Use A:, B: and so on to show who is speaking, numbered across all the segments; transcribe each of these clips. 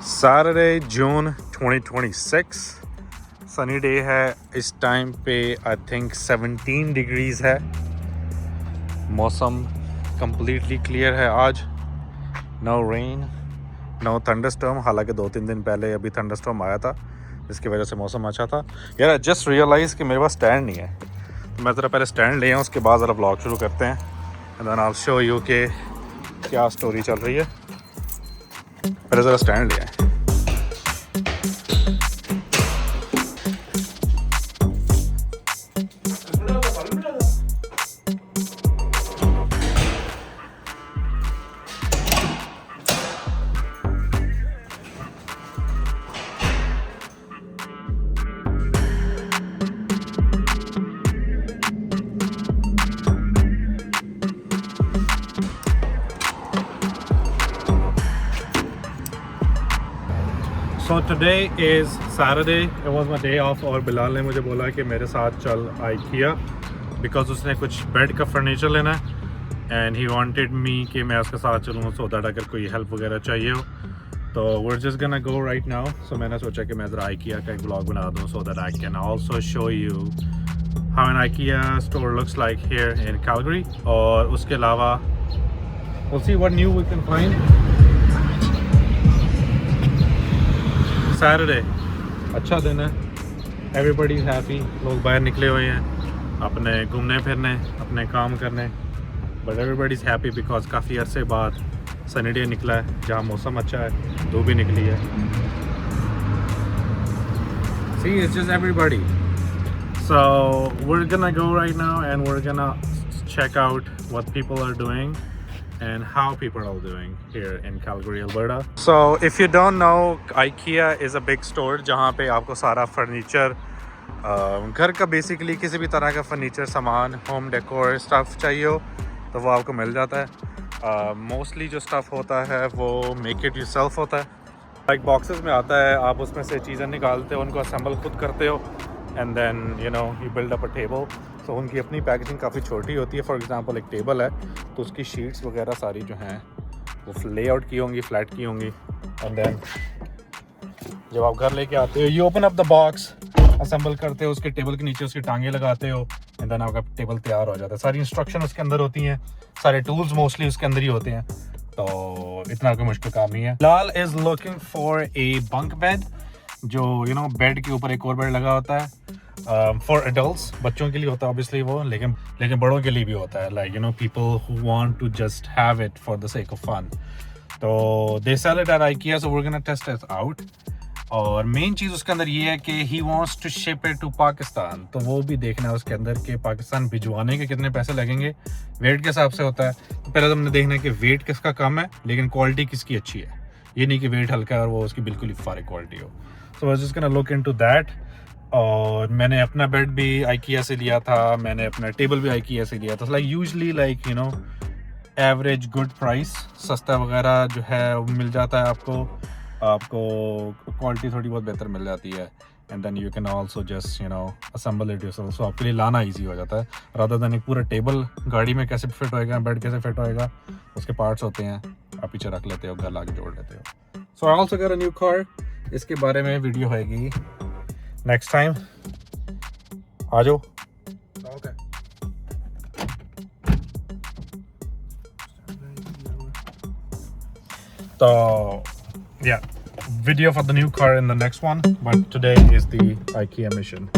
A: Saturday, June 2026. Sunny day है इस time पे। आई थिंक 17 डिग्रीज़ है। मौसम कम्प्लीटली क्लियर है आज। No rain, no thunderstorm. हालांकि 2-3 दिन पहले अभी थंडरस्टॉर्म आया था, जिसकी वजह से मौसम अच्छा था। यार आई जस्ट रियलाइज़ कि मेरे पास स्टैंड नहीं है, तो मैं ज़रा पहले स्टैंड ले आऊँ, उसके बाद ज़रा ब्लॉग शुरू करते हैं। And then I will show you कि क्या स्टोरी चल रही है। पहले ज़रा स्टैंड ले आए। So today is Saturday. It was my day off और बिलाल ने मुझे बोला कि मेरे साथ चल IKEA, बिकॉज उसने कुछ बेड का फर्नीचर लेना है एंड ही वांटेड मी कि मैं उसके साथ चलूँ, सो दैट अगर कोई हेल्प वगैरह चाहिए हो तो we're just gonna go right now. So मैंने सोचा कि मैं ज़रा IKEA का एक ब्लॉग बना दूँ so that I can also show you how an IKEA store looks like here in Calgary. और उसके अलावा we'll see what new we can find. Saturday अच्छा दिन है, एवरीबडी इज़ हैप्पी। लोग बाहर निकले हुए हैं अपने घूमने फिरने, अपने काम करने, but everybody is happy because काफ़ी अरसे बाद सनी डे निकला है, जहाँ मौसम अच्छा है, धूप भी निकली है। See it's just everybody. So we are gonna go right now and we are gonna check out what people are doing and how people are doing here in Calgary, Alberta. So if you don't know, IKEA is a big store जहाँ पे आपको सारा furniture, घर का basically किसी भी तरह का फर्नीचर सामान, होम डेकोर स्टफ़ चाहिए हो तो वो आपको मिल जाता है। मोस्टली जो स्टफ़ होता है वो मेक इट योरसेल्फ होता है, लाइक बॉक्सेस में आता है, आप उसमें से चीज़ें निकालते हो, उनको असेंबल खुद करते हो and then you build up a table. तो उनकी अपनी पैकेजिंग काफ़ी छोटी होती है। फॉर एग्जांपल एक टेबल है तो उसकी शीट्स वगैरह सारी जो हैं वो लेआउट की होंगी, फ्लैट की होंगी, एंड देन जब आप घर लेके आते हो, you open up the box, assemble करते हो, उसके टेबल के नीचे उसकी टांगे लगाते हो एंड देन आपका टेबल तैयार हो जाता है। सारी इंस्ट्रक्शन उसके अंदर होती हैं, सारे टूल्स मोस्टली उसके अंदर ही होते हैं, तो इतना कोई मुश्किल काम नहीं है। Lal is looking for a bunk bed, जो बेड के ऊपर एक और बेड लगा होता है फॉर एडल्ट्स, बच्चों के लिए होता है ऑब्वियसली वो, लेकिन बड़ों के लिए भी होता है, like people who want to just have it for the sake of fun. तो they sell it at IKEA, so we are gonna test it out. और मेन चीज़ उसके अंदर ये है कि he wants to ship it to Pakistan, तो वो भी देखना है उसके अंदर कि पाकिस्तान भिजवाने के कितने पैसे लगेंगे। वेट के हिसाब से होता है, तो पहले तो हमने देखना है कि वेट किसका कम है लेकिन क्वालिटी किसकी अच्छी है। ये नहीं कि वेट हल्का है और वो उसकी बिल्कुल ही फारिग क्वालिटी हो। So I was just gonna look into that. और मैंने अपना बेड भी IKEA से लिया था, मैंने अपना टेबल भी IKEA से लिया था। Like usually like average good price, सस्ता वगैरह जो है वो मिल जाता है आपको क्वालिटी थोड़ी बहुत बेहतर मिल जाती है and then you can also just assemble it yourself. So आपके लिए लाना ईजी हो जाता है रादर देन एक पूरा टेबल गाड़ी में कैसे फिट होएगा, बेड कैसे फिट होएगा, उसके पार्ट्स होते हैं, आप पीछे रख लेते हो, घर ला के जोड़ लेते हो। So I also got a new car, इसके बारे में वीडियो होएगी नेक्स्ट टाइम। आ जाओ। ओके तो yeah, video for the new car in the next one, but today is the IKEA mission.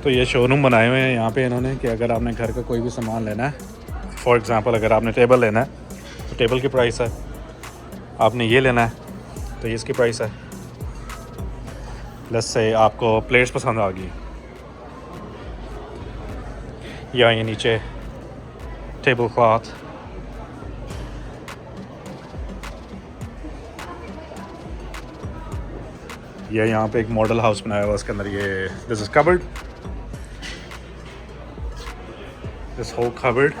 A: तो ये शोरूम बनाए हुए हैं यहाँ पे इन्होंने कि अगर आपने घर का कोई भी सामान लेना है, फॉर एग्ज़ाम्पल अगर आपने टेबल लेना है तो टेबल की प्राइस है, आपने ये लेना है तो ये इसकी प्राइस है। प्लस से आपको प्लेट्स पसंद आ गई, या ये नीचे टेबल क्लॉथ, ये यहाँ पे एक मॉडल हाउस बनाया हुआ, उसके अंदर ये this is cupboard, this whole cupboard,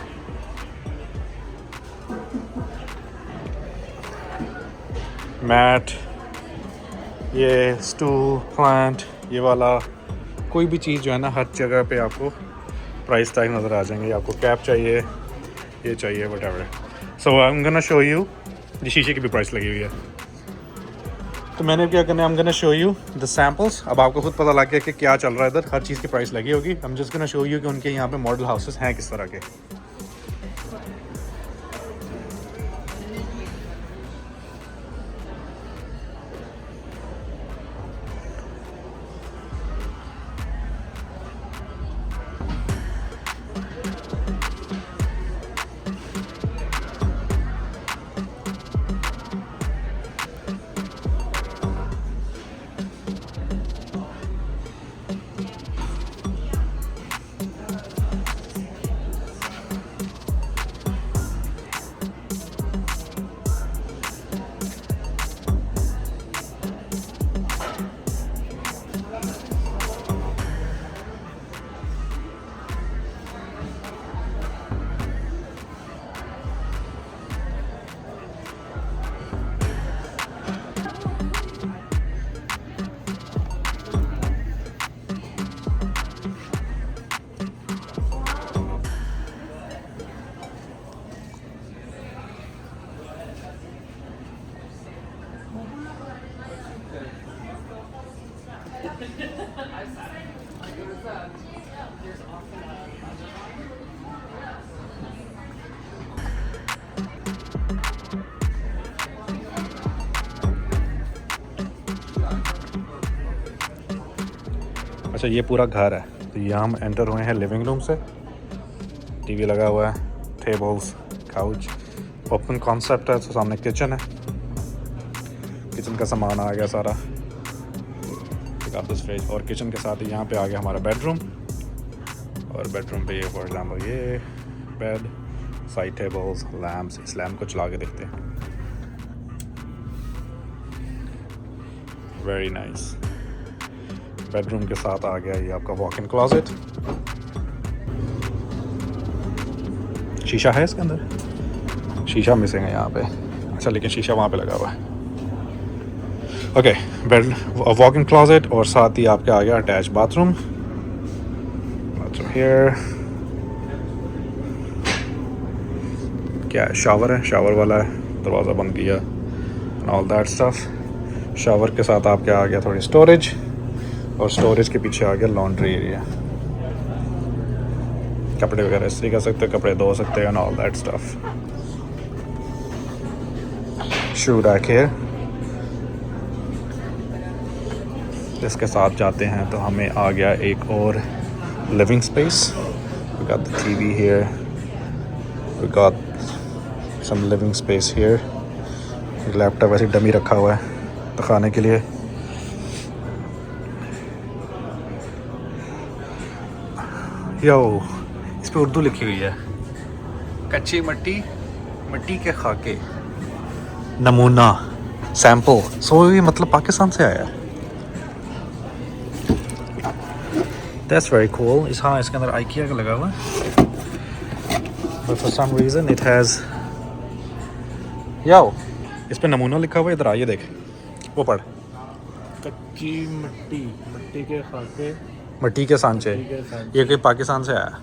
A: mat, ये स्टूल, प्लांट, ये वाला कोई भी चीज़ जो है ना हर जगह पे आपको प्राइस टैग नज़र आ जाएंगे। आपको कैप चाहिए, ये चाहिए, what ever. So I am gonna show you, ये शीशे की भी प्राइस लगी हुई है। तो मैंने क्या करना है, I am gonna show you the samples. अब आपको खुद पता लग गया कि क्या चल रहा है इधर, हर चीज़ की प्राइस लगी होगी। I am just gonna show you कि उनके यहाँ पे मॉडल हाउसेस हैं किस तरह के। अच्छा, ये पूरा घर है। तो यहाँ हम एंटर हुए हैं लिविंग रूम से। टीवी लगा हुआ है, टेबल्स, काउच, ओपन कॉन्सेप्ट है। तो सामने किचन है, किचन का सामान आ गया सारा, फ्रिज। और किचन के साथ ही यहाँ पे आ गया हमारा बेडरूम। और बेडरूम पे ये फॉर एग्जाम्पल ये बेड, साइड टेबल्स, लैम्प्स। इस लैम्प को चला के देखते हैं। Very nice. बेडरूम के साथ आ गया ये आपका वॉक इन क्लोजेट। शीशा है इसके अंदर, शीशा मिसिंग है यहाँ पे। अच्छा, लेकिन शीशा वहाँ पे लगा हुआ है। Okay, bed, walk in closet और साथ ही आपके आ गया अटैच बाथरूम। हियर क्या है, शावर है, शावर वाला है, दरवाज़ा बंद किया, ऑल दैट स्टफ। शावर के साथ आपके आ गया थोड़ी स्टोरेज, और स्टोरेज के पीछे आ गया लॉन्ड्री एरिया। कपड़े वगैरह इस्त्री कर सकते हो, कपड़े धो सकते हैं, all that stuff. Shoe rack है। इसके साथ जाते हैं तो हमें आ गया एक और living space. We got the TV here, we got some living space here. Laptop ऐसे डमी रखा हुआ है दिखाने के लिए। यो, इस पे उर्दू लिखी हुई है, कच्ची मट्टी, मिट्टी के खाके, नमूना, सैंपल। सो ये मतलब पाकिस्तान से आया है। That's very cool. हाँ, इसके अंदर IKEA का लगा हुआ है, but for some reason it has, यो, इस पे नमूना लिखा हुआ है। इधर आइए देख, वो पढ़,
B: कच्ची मिट्टी, मिट्टी के खाके,
A: मिट्टी के सांचे। ये कोई पाकिस्तान से आया,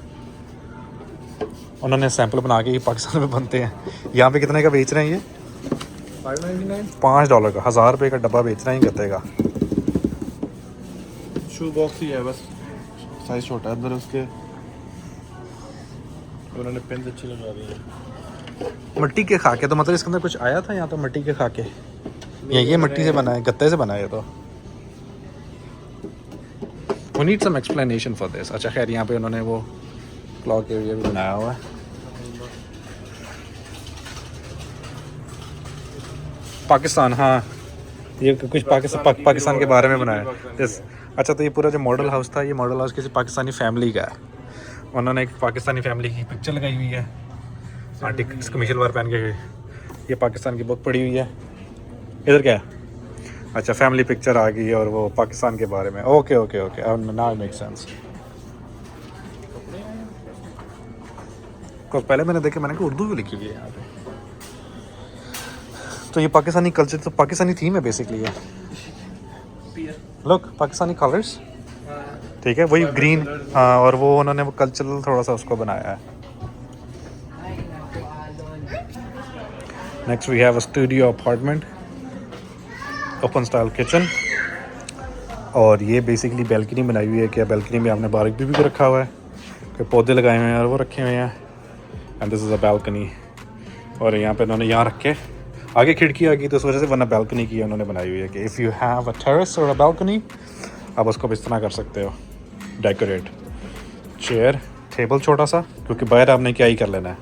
A: उन्होंने सैंपल बना के ये पाकिस्तान में बनते हैं। यहाँ पे कितने का बेच रहे हैं ये? $5 का, $1000 का डब्बा बेच रहे हैं गत्ते का।
B: शू बॉक्स ही है बस, साइज छोटा है अंदर उसके। उन्होंने पेन अच्छी लगा दी है।
A: मिट्टी के खाके, तो मतलब इसके अंदर कुछ आया था यहाँ तो मिट्टी के खाके। ये मिट्टी से बना है, गत्ते से बना है तो। We need some explanation for this. अच्छा खैर, यहाँ पे उन्होंने वो क्लॉक एरिया भी बनाया हुआ है। पाकिस्तान, हाँ, ये कुछ पाकिस्तान के बारे में बनाया है। अच्छा, तो ये पूरा जो मॉडल हाउस था, ये मॉडल हाउस किसी पाकिस्तानी फैमिली का है। उन्होंने एक पाकिस्तानी फैमिली की पिक्चर लगाई हुई है। आंटी कमीशल वार पहन के, ये पाकिस्तान की बुक पड़ी हुई है। इधर क्या है? अच्छा फैमिली पिक्चर आ गई और वो पाकिस्तान के बारे में। Okay okay okay, now make sense. को पहले मैंने देखा, मैंने कहा उर्दू भी लिखी हुई है यहाँ पे। तो ये पाकिस्तानी कल्चर, तो पाकिस्तानी थीम है बेसिकली ये। लुक पाकिस्तानी कलर्स, ठीक है, वही ग्रीन। हाँ, और वो उन्होंने वो कल्चरल थोड़ा सा उसको बनाया है। Next we have a studio apartment, open style kitchen. और ये बेसिकली बैल्कनी बनाई हुई है। क्या बैल्कनी में आपने बारबेक्यू भी रखा हुआ है, कोई पौधे लगाए हुए हैं और वो रखे हुए हैं। And this is a balcony. और यहाँ पे उन्होंने यहाँ रख के आगे खिड़की आ गई, तो उस वजह से वरना बैल्कनी की उन्होंने बनाई हुई है कि if you have a terrace और अ बैल्कनी, आप उसको भी इस तरह कर सकते हो डेकोरेट। चेयर टेबल छोटा सा, क्योंकि बाहर आपने क्या ही कर लेना है।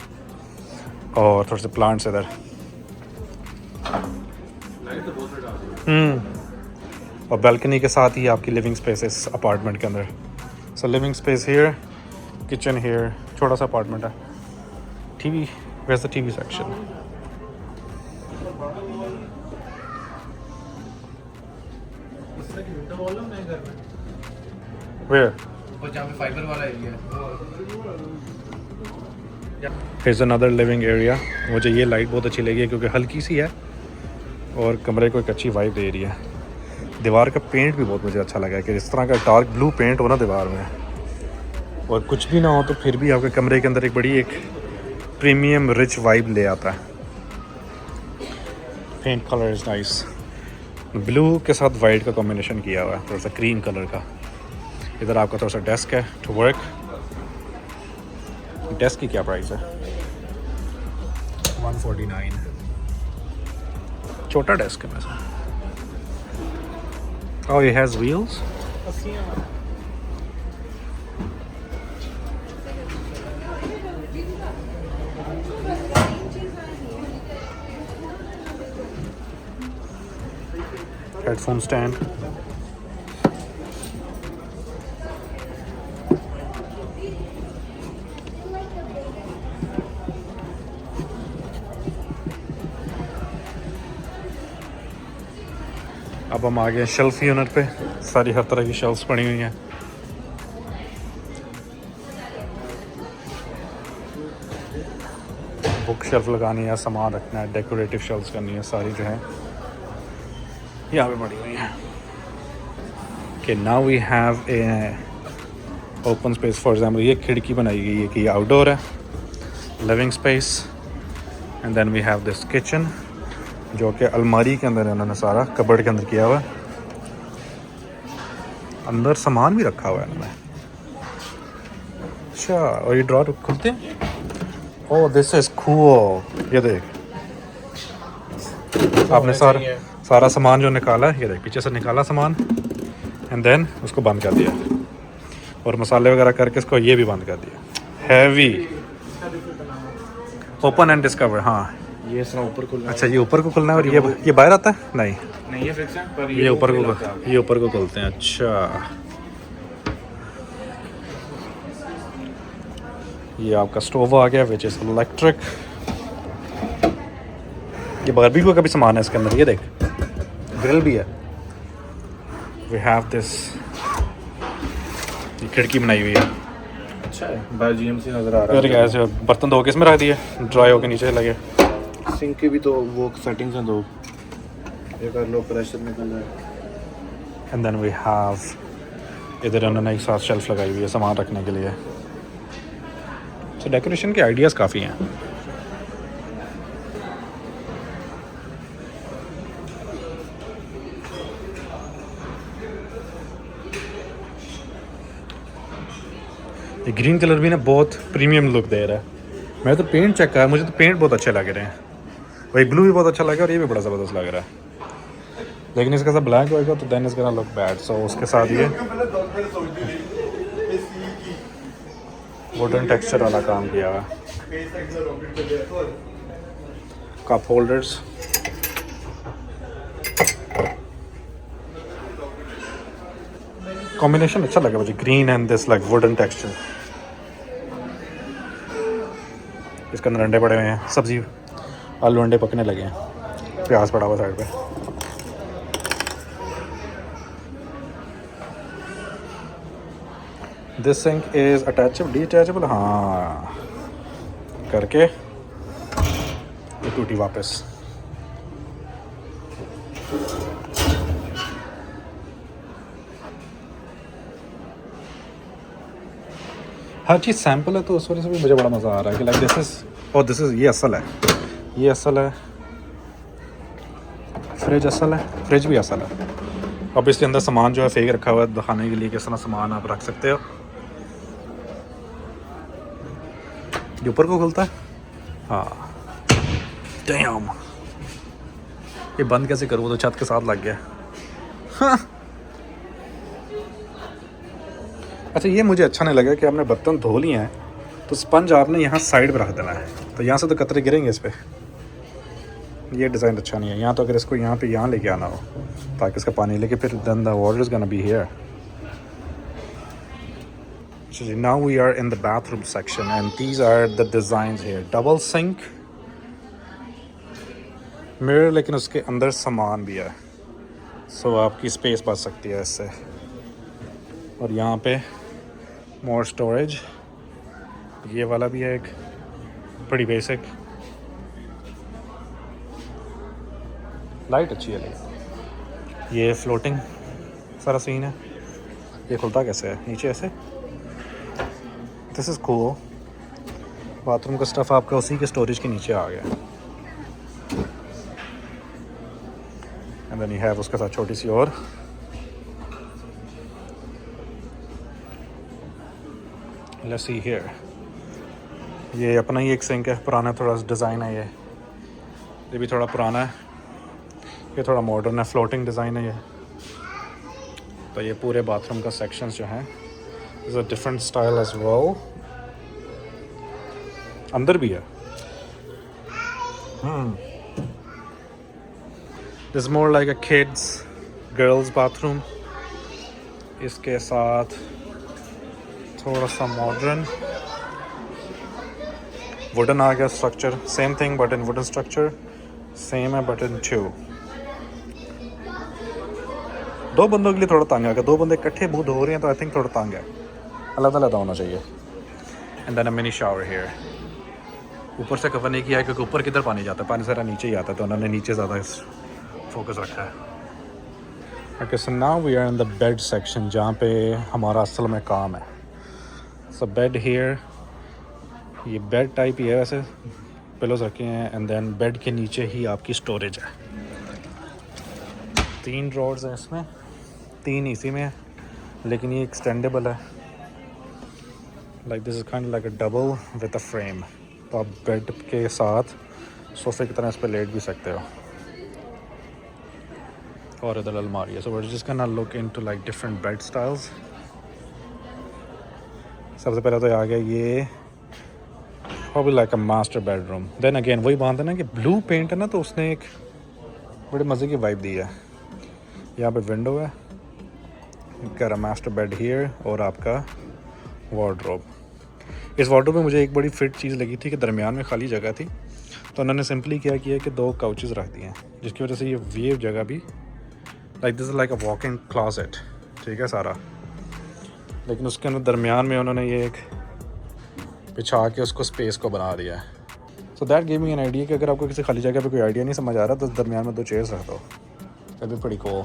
A: और थोड़े से प्लांट्स इधर। और बैल्कनी के साथ ही आपकी लिविंग स्पेस है इस अपार्टमेंट के अंदर। So living space here, kitchen here, छोटा सा अपार्टमेंट है। TV, where's the TV section? Where?
B: और जहाँ पे फाइबर वाला एरिया है।
A: Here's another living area। मुझे ये लाइट बहुत अच्छी लगी है क्योंकि हल्की सी है और कमरे को एक अच्छी वाइब दे रही है। दीवार का पेंट भी बहुत मुझे अच्छा लगा है कि इस तरह का डार्क ब्लू पेंट हो ना दीवार में, और कुछ भी ना हो तो फिर भी आपके कमरे के अंदर एक बड़ी एक प्रीमियम रिच वाइब ले आता है। Paint colour is nice, blue के साथ वाइट का कॉम्बिनेशन किया हुआ है, थोड़ा सा क्रीम कलर का। इधर आपका थोड़ा सा डेस्क है टू वर्क। डेस्क की क्या प्राइस है? 149। छोटा डेस्क है वैसे। Oh, it has wheels? Headphone stand. अब हम आ गए शेल्फ यूनिट पे। सारी हर तरह की शेल्फ्स पड़ी हुई हैं। बुक शेल्फ लगानी है, सामान रखना है, डेकोरेटिव शेल्फ्स करनी है, सारी जो है यहाँ पे पड़ी हुई हैं। कि now we have a open space. For example ये खिड़की बनाई गई है कि ये आउटडोर है, living space. And then we have this kitchen जो कि अलमारी के अंदर उन्होंने सारा कबर्ड के अंदर किया हुआ है। अंदर सामान भी रखा हुआ है उन्होंने। अच्छा, और ये ड्रॉर खुलते हैं। Oh this is cool. ये देख, आपने सारा सामान जो निकाला है, ये देख पीछे से निकाला सामान एंड देन उसको बंद कर दिया, और मसाले वगैरह करके इसको ये भी बंद कर दिया। Heavy open and discover. हाँ
B: ये इस तरह ऊपर खुलना।
A: अच्छा, ये ऊपर को खुलना है और ये बाहर आता है? नहीं
B: ये फिक्स है, पर
A: ये ऊपर को खुलते हैं। अच्छा, ये आपका स्टोव आ गया विच इज़ इलेक्ट्रिक। ये बारबेक्यू का भी सामान है इसके अंदर। ये देख, ग्रिल भी है। वी हैव दिस, ये खिड़की बनाई हुई है।
B: अच्छा है, बाहर जीएमसी नजर आ रहा
A: फिर
B: है।
A: ऐसे बर्तन धो के इसमें रख दिए, ड्राई होके नीचे लगे।
B: सिंक की भी तो वो सेटिंग्स हैं दो, ये कर लो, प्रेशर निकल रहा है।
A: एंड देन वी हैव, इधर उन्होंने एक साथ शेल्फ लगाई हुई है सामान रखने के लिए। तो डेकोरेशन के आइडियाज़ काफ़ी हैं। ये ग्रीन कलर भी ना बहुत प्रीमियम लुक दे रहा है। मैं तो पेंट चेक कर, मुझे तो पेंट बहुत अच्छे लग रहे हैं। वही ब्लू भी बहुत अच्छा लगा और ये भी बड़ा ज़बरदस्त लग रहा है। लेकिन इसका साथ ब्लैक होएगा तो then is gonna look bad. So उसके साथ ये वुडन टेक्सचर वाला काम किया हुआ। कप होल्डर्स, कॉम्बिनेशन अच्छा लगा मुझे, green and this like wooden texture. इसके अंदर अंडे पड़े हुए हैं, सब्जी आलू अंडे पकने लगे हैं, प्याज पड़ा हुआ साइड पे। This sink is attachable detachable, हाँ करके ये टूटी वापस। हर चीज़ सैम्पल है तो उस वजह से भी मुझे बड़ा मज़ा आ रहा है कि लाइक दिस इज़ ये असल है, ये असल है, फ्रिज असल है, फ्रिज भी असल है। अब इसके अंदर सामान जो है फेक रखा हुआ है दिखाने के लिए किस तरह सामान आप रख सकते हो। ये ऊपर को खुलता है, हाँ डैम, ये बंद कैसे करूँ, तो छत के साथ लग गया। हाँ। अच्छा ये मुझे अच्छा नहीं लगा कि आपने बर्तन धो लिए हैं तो स्पंज आपने यहाँ साइड पे रख देना है, तो यहाँ से तो कतरे गिरेंगे इस पर। ये डिज़ाइन अच्छा नहीं है। यहाँ तो अगर इसको यहाँ पे यहाँ लेके आना हो ताकि इसका पानी लेके फिर then the water is gonna be here. Now we are in the bathroom section and these are the designs here. Double sink, mirror, लेकिन उसके अंदर सामान भी है, सो आपकी स्पेस बच सकती है इससे। और यहाँ पे मोर स्टोरेज, ये वाला भी है एक बड़ी बेसिक। लाइट अच्छी है लेकिन ये फ्लोटिंग सारा सीन है। ये खुलता कैसे है नीचे ऐसे, दिस इज़ कूल। बाथरूम का स्टफ़ आपका उसी के स्टोरेज के नीचे आ गया। एंड देन यू हैव उसके साथ छोटी सी और लेट्स सी हियर। ये अपना ही एक सिंक है, पुराना थोड़ा डिज़ाइन है ये भी थोड़ा पुराना है, ये थोड़ा मॉडर्न है, फ्लोटिंग डिज़ाइन है ये। तो ये पूरे बाथरूम का सेक्शंस जो हैं is a different style as well. अंदर भी है, this more like a kids girls bathroom. इसके साथ थोड़ा सा मॉडर्न वुडन आ गया structure, same thing but in wooden structure, same है बट इन 2। दो बंदों के लिए थोड़ा तंग है, अगर दो बंदे इकट्ठे मुंह धो रहे हैं तो आई थिंक थोड़ा तंग है, अलग अलग होना चाहिए। And then a mini shower here. ऊपर से कवर नहीं किया है क्योंकि ऊपर किधर पानी जाता है, पानी सारा नीचे ही आता है, तो उन्होंने नीचे ज़्यादा फोकस रखा है। Okay so now we are in the bed section जहाँ पे हमारा असल में काम है। सो बेड हियर, ये बेड टाइप ही है वैसे, पिलोज रखे हैं एंड देन बेड के नीचे ही आपकी स्टोरेज है। 3 ड्रॉर्स हैं इसमें, 3 इसी में है, लेकिन ये एक्सटेंडेबल है। Like this is kind like a double with a frame, तो आप बेड के साथ सोफे की तरह इस पर लेट भी सकते हो। और इधर अलमारी है। So we are just gonna look into like different bed styles. सबसे पहले तो आ गया ये probably like a master bedroom. Then again वही बात है ना कि ब्लू पेंट है ना, तो उसने एक बड़े मज़े की वाइब दी है। यहाँ पे विंडो है, कर मास्टर बेड हियर और आपका वार्डरोब। इस वार्डरोब में मुझे एक बड़ी फिट चीज़ लगी थी कि दरमियान में खाली जगह थी, तो उन्होंने सिंपली क्या किया कि 2 काउचेस रख दिए हैं, जिसकी वजह से ये जगह भी like this is like a walk in closet, ठीक है सारा। लेकिन उसके अंदर दरमियान में उन्होंने ये एक बिछा के उसको स्पेस को बना दिया है। So that give me an idea कि अगर आपको किसी खाली जगह पे कोई आइडिया नहीं समझ आ रहा तो दरमियान में 2 चेयर्स रख दो, that be pretty cool.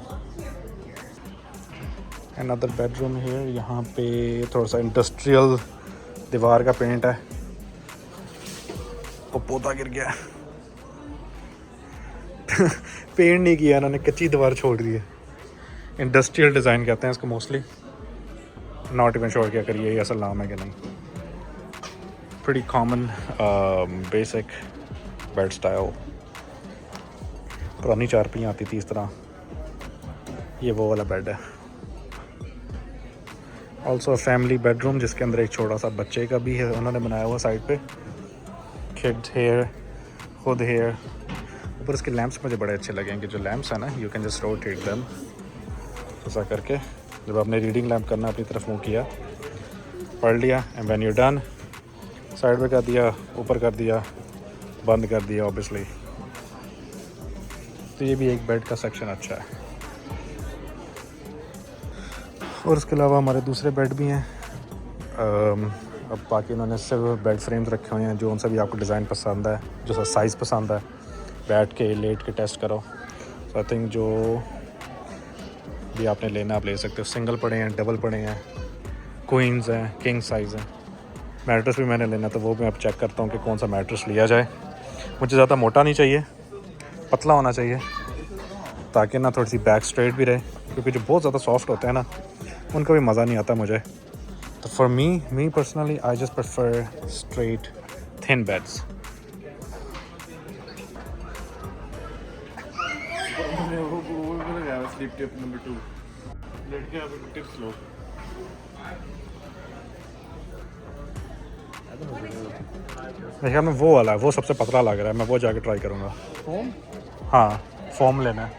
A: Another bedroom here, यहाँ पे थोड़ा सा इंडस्ट्रियल दीवार का पेंट है। वो पौधा गिर गया पेंट नहीं किया इन्होंने, कच्ची दीवार छोड़ दी है। इंडस्ट्रियल डिज़ाइन कहते हैं इसको मोस्टली, नॉट इवन श्योर कि अगर ये असल नाम है कि नहीं। Pretty common basic bed style। पुरानी चारपाई आती थी इस तरह, ये वो वाला बेड है। ऑल्सो फैमिली बेडरूम जिसके अंदर एक छोटा सा बच्चे का भी है उन्होंने बनाया हुआ साइड पे, किड्स हेयर, खुद हेयर। ऊपर इसके लैंप्स मुझे बड़े अच्छे लगेंगे, जो लैंप्स है ना you can just rotate them ऐसा करके। जब आपने रीडिंग लैंप करना अपनी तरफ मुँह किया, पढ़ लिया, and when you done side पे कर दिया, ऊपर कर दिया, बंद कर दिया ऑब्वियसली। तो ये भी एक बेड का सेक्शन अच्छा है। और उसके अलावा हमारे दूसरे बेड भी हैं अब बाकी उन्होंने सिर्फ बेड फ्रेम्स रखे हुए हैं, जो उनसे भी आपको डिज़ाइन पसंद है, जो साइज़ पसंद है, बैठ के लेट के टेस्ट करो। तो आई थिंक जो भी आपने लेना आप ले सकते हो। सिंगल पड़े हैं, डबल पड़े हैं, क्वींस हैं, किंग साइज़ हैं। मैट्रेस भी मैंने लेना, तो वो मैं अब चेक करता हूँ कि कौन सा मैट्रेस लिया जाए। मुझे ज़्यादा मोटा नहीं चाहिए, पतला होना चाहिए, ताकि ना थोड़ी सी बैक स्ट्रेट भी रहे, क्योंकि जो बहुत ज़्यादा सॉफ्ट होते हैं ना, उनका भी मज़ा नहीं आता मुझे। तो for me personally I just prefer straight thin beds.
B: Sleep tip number 2, लेट के आप टिप्स लो।
A: मेरे ख्याल में वो वाला है, वो सबसे पतला लग रहा है, मैं वो जाके ट्राई करूँगा।
B: फोम?
A: हाँ, फोम लेना है।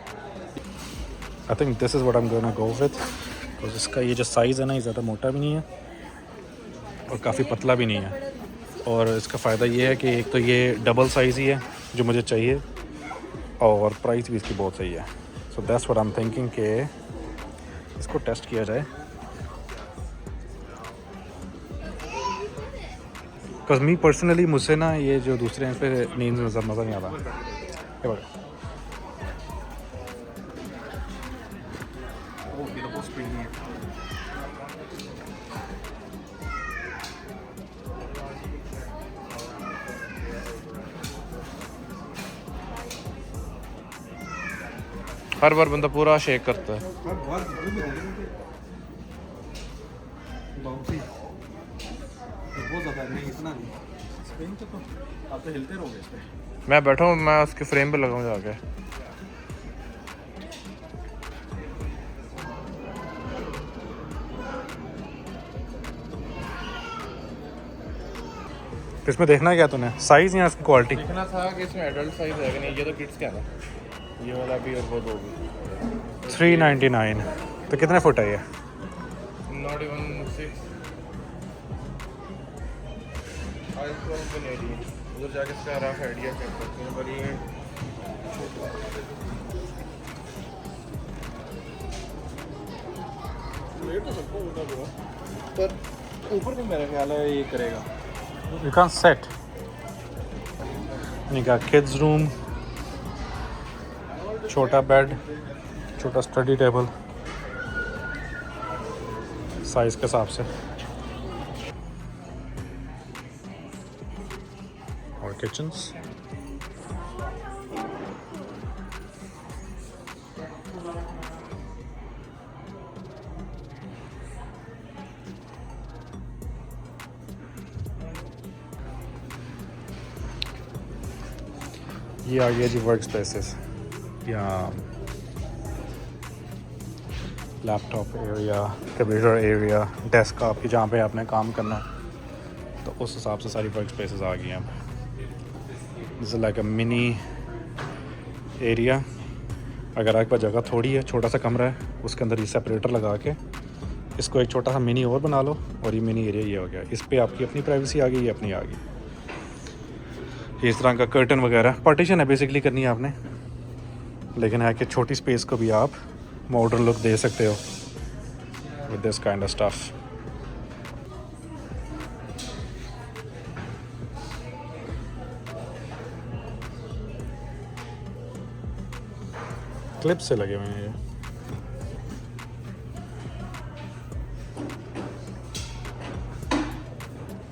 A: I think this is what I am gonna go with, because इसका ये जो साइज़ है ना, ये ज़्यादा मोटा भी नहीं है और काफ़ी पतला भी नहीं है। और इसका फ़ायदा ये है कि एक तो ये डबल साइज़ ही है जो मुझे चाहिए, और प्राइस भी इसकी बहुत सही है। So that's what I am thinking कि इसको टेस्ट किया जाए। बिकॉज मी पर्सनली, मुझसे ना ये जो दूसरे हैं इस पर नींद में मज़ा नहीं आता। ये बघा, हर बार बंदा पूरा शेक करता है।
B: आप तो हिलते रहोगे इस पे।
A: मैं बैठा हूँ, मैं उसके फ्रेम पे लगाऊँ जाके। इसमें देखना है क्या तूने, साइज़ या इसकी क्वालिटी?
B: देखना था कि इसमें एडल्ट साइज है कि नहीं। ये तो किड्स का है ना, ये वाला भी और वो दो भी।
A: 399। तो कितने फुट है ये?
B: Not even 6। उधर जाके इसका रफ आइडिया कर सकते हैं, पर ये लेट तो सकता है, पर ऊपर नहीं मेरा ख्याल है ये करेगा।
A: You can't sit. You got kids room, छोटा बेड, छोटा स्टडी टेबल साइज के हिसाब से, और किचन्स। ये आ गया जी वर्क स्पेसेस, यहाँ laptop area, computer area, desk आपकी जहाँ पे आपने काम करना है, तो उस हिसाब से सारी वर्क स्पेसेस आ गई हैं। अब this is like a mini area. अगर आपके पास जगह थोड़ी है, छोटा सा कमरा है, उसके अंदर ये सेपरेटर लगा के इसको एक छोटा सा मिनी और बना लो, और ये मिनी एरिया ये हो गया। इस पर आपकी अपनी प्राइवेसी आ गई, ये अपनी आ गई। इस तरह का कर्टन वगैरह पार्टीशन है बेसिकली करनी है आपने, लेकिन है कि छोटी स्पेस को भी आप मॉडर्न लुक दे सकते हो with this kind of stuff. Clip से लगे हुए हैं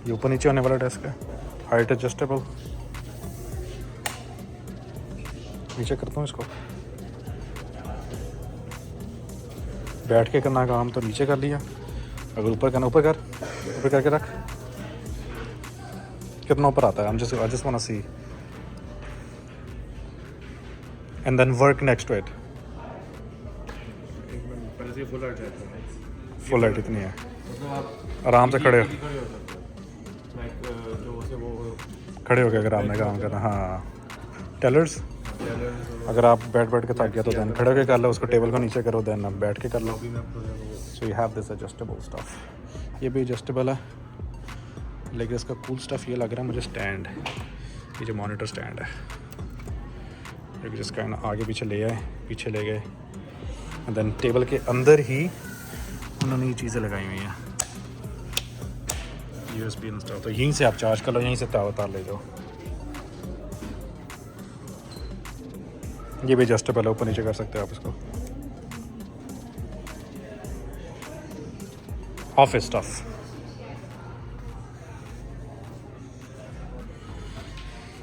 A: ये ऊपर नीचे होने वाला डेस्क है, हाइट एडजस्टेबल। नीचे करता हूँ इसको, बैठ के करना काम तो नीचे कर लिया, अगर ऊपर करना ऊपर कर, ऊपर करके रख। कितना ऊपर आता है? I just want to see and then work next to it. Full height इतनी है, आराम से खड़े खड़े हो गए अगर आपने काम करना। हाँ, टेलर्स अगर आप बैठ के थक गया तो देन खड़े होकर कर लो, उसको टेबल को नीचे करो, देन आप बैठ के कर लो। So you have this adjustable stuff. ये भी एडजस्टेबल है, लेकिन इसका कूल स्टफ ये लग रहा है मुझे स्टैंड, ये जो मॉनिटर स्टैंड है, जिसका आगे पीछे ले आए, पीछे ले गए, देन टेबल के अंदर ही उन्होंने ये चीज़ें लगाई हुई हैं। USB इंस्टॉल, तो यहीं से आप चार्ज कर लो, यहीं से तार ले जाओ। ये भी एडजस्टेबल है, ऊपर नीचे कर सकते हो आप इसको। Office stuff.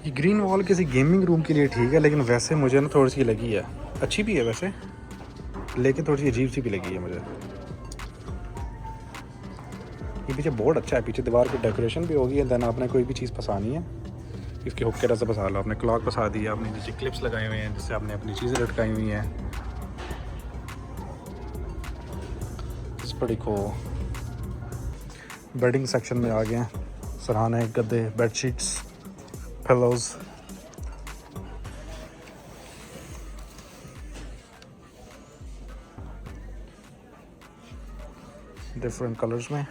A: ये ग्रीन वॉल किसी गेमिंग रूम के लिए ठीक है, लेकिन वैसे मुझे ना थोड़ी सी लगी है, अच्छी भी है वैसे, लेकिन थोड़ी सी अजीब सी भी लगी है मुझे। ये पीछे बोर्ड अच्छा है, पीछे दीवार की डेकोरेशन भी होगी। देन आपने कोई भी चीज़ फंसानी है, इसके हुक के तरह से फंसा लो। आपने क्लॉक फंसा दी है, आपने नीचे क्लिप्स लगाए हुए हैं जिससे आपने अपनी चीज़ें लटकाई हुई हैं। इस बड़ी को बेडिंग सेक्शन में आ गए हैं। सराहना, गद्दे, बेडशीट्स, पिलोज। डिफरेंट कलर्स में।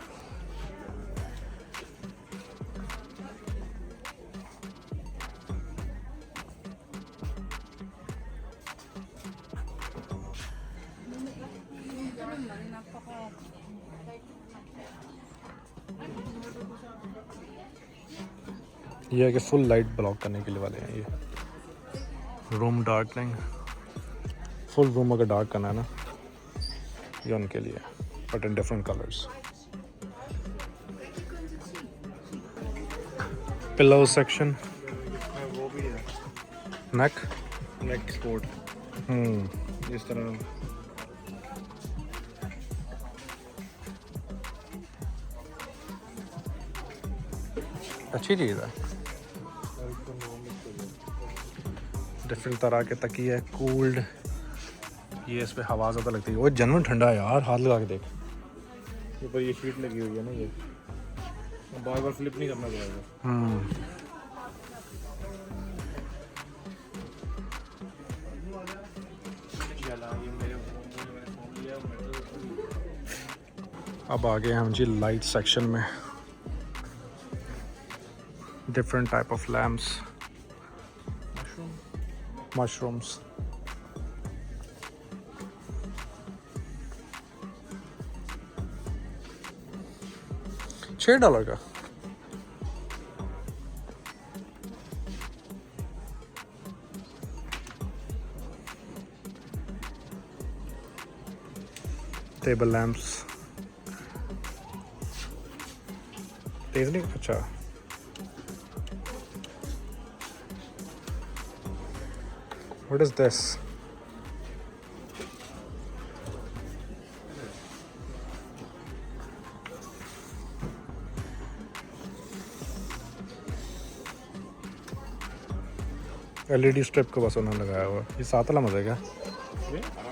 A: ये है कि फुल लाइट ब्लॉक करने के लिए वाले हैं ये। रूम डार्कनिंग, फुल रूम अगर डार्क करना है ना, ये उनके लिए, but in different colours. Pillow section,
B: वो भी है,
A: नेक
B: सपोर्ट इस तरह।
A: अच्छी चीज़ है। डिफरेंट तरह के तकिए, कूल्ड। ये इस पे हवा ज़्यादा लगती है। वो जनरल ठंडा है यार, हाथ लगा के देख।
B: ऊपर ये शीट लगी हुई है ना, ये बार बार फ्लिप नहीं करना पड़ेगा।
A: अब आ गए हम जी लाइट सेक्शन में। Different type of lamps, mushrooms. $6 का। टेबल लैम्प्स, तेज नहीं, अच्छा। What is this? LED strip को बस उन्होंने लगाया हुआ। ये 7 वाला मज़ा है क्या?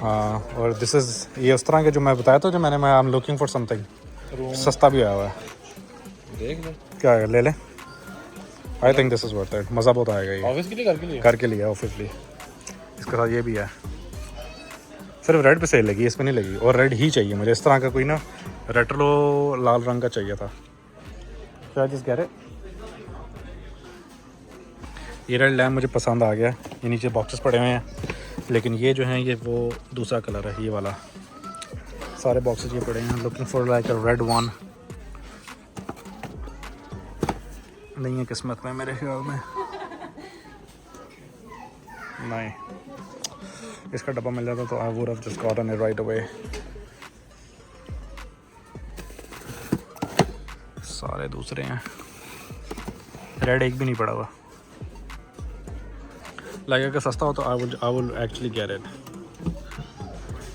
A: हाँ, और दिस इज़, ये उस तरह के जो मैं बताया था, जो मैं I am looking for something सस्ता भी आया हुआ है।
B: देख ले
A: क्या है, ले लें। I think this is worth it. मज़ा बहुत आएगा ये।
B: ऑफिस के लिए,
A: घर के लिए ऑफिसली। इसके साथ ये भी है। सिर्फ रेड पे सही लगी, इस पर नहीं लगी। और रेड ही चाहिए मुझे, इस तरह का कोई ना रेट्रो लाल रंग का चाहिए था। क्या जिस कह रहे, ये रेड लैम्प मुझे पसंद आ गया। ये नीचे बॉक्सेस पड़े हुए हैं, लेकिन ये जो हैं ये वो दूसरा कलर है, ये वाला। सारे बॉक्सेस ये पड़े हैं। Looking for like a red one. नहीं है किस्मत में मेरे ख्याल में। नहीं, इसका डब्बा मिल जाता तो I would have just gotten it right away. सारे दूसरे हैं, रेड एक भी नहीं पड़ा हुआ। लगे कि सस्ता हो तो I will actually get it,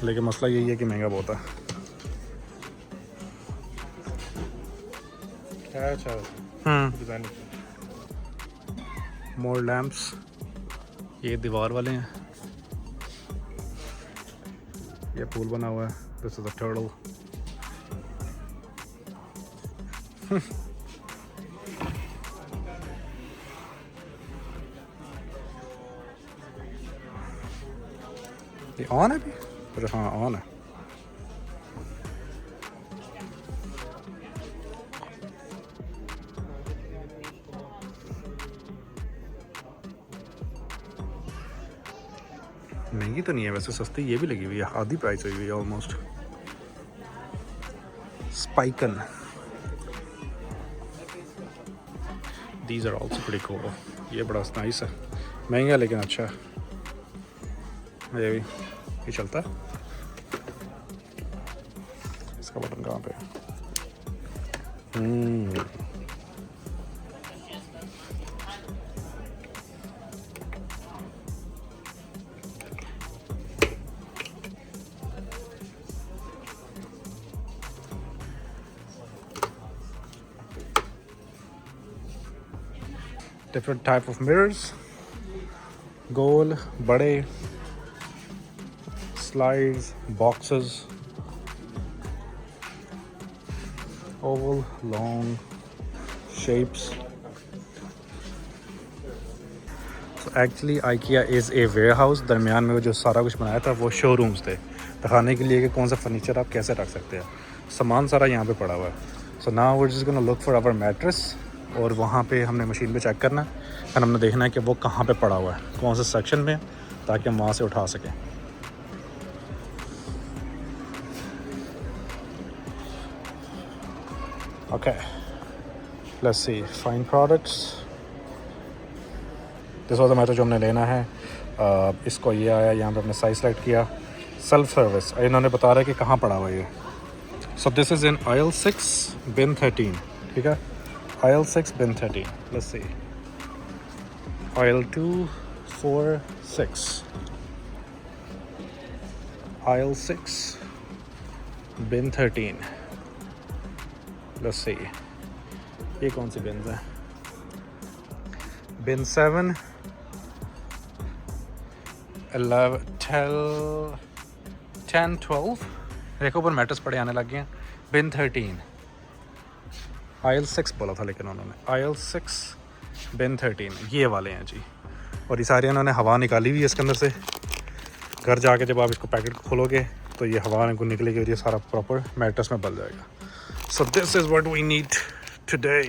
A: लेकिन मसला यही है कि महंगा बहुत है।
B: डिजाइन।
A: मोर लैम्प्स, ये दीवार वाले हैं। ये पूल बना हुआ है। This is a turtle. ये ऑन है भी? अरे हाँ, ऑन है। महंगी तो नहीं है वैसे, सस्ती ये भी लगी हुई है। आधी प्राइस हुई हुई है almost. स्पाइकन, these are also pretty cool. ये बड़ा नाइस है, महंगा है लेकिन अच्छा है। ये चलता है। इसका बटन कहाँ पे है? Different type of mirrors, गोल, बड़े, slides, boxes, oval, long, shapes. So actually IKEA is a warehouse. दरमियान में वो जो सारा कुछ बनाया था वो शोरूम्स थे, दिखाने के लिए कि कौन सा फर्नीचर आप कैसे रख सकते हैं। सामान सारा यहाँ पे पड़ा हुआ है। So now we're just gonna look for our mattress, और वहाँ पे हमने मशीन पे चेक करना है और हमने देखना है कि वो कहाँ पे पड़ा हुआ है, कौन से सेक्शन में, ताकि हम वहाँ से उठा सकें। Okay, let's see, find products. This was the matter जो हमने लेना है। इसको ये आया, यहाँ पे हमने साइज सेलेक्ट किया। सेल्फ सर्विस, इन्होंने बता रहा है कि कहाँ पड़ा हुआ है ये। सो this is in aisle 6 bin 13, ठीक है, aisle 6 bin 13. Let's see. Aisle 2, 4, 6. Aisle 6 bin 13. Let's see. ये कौन सी बिन्स हैं? bin 7, 11, 10, 12. देखो ऊपर मैट्रेस पड़े आने लग गए हैं। bin 13. aisle 6 बोला था लेकिन उन्होंने, aisle 6 bin 13, ये वाले हैं जी। और ये सारे उन्होंने हवा निकाली हुई है इसके अंदर से। घर जाके जब आप इसको पैकेट को खोलोगे तो ये हवा को निकलेगी और ये सारा प्रॉपर मैट्रेस में बल जाएगा। So this is what we need today.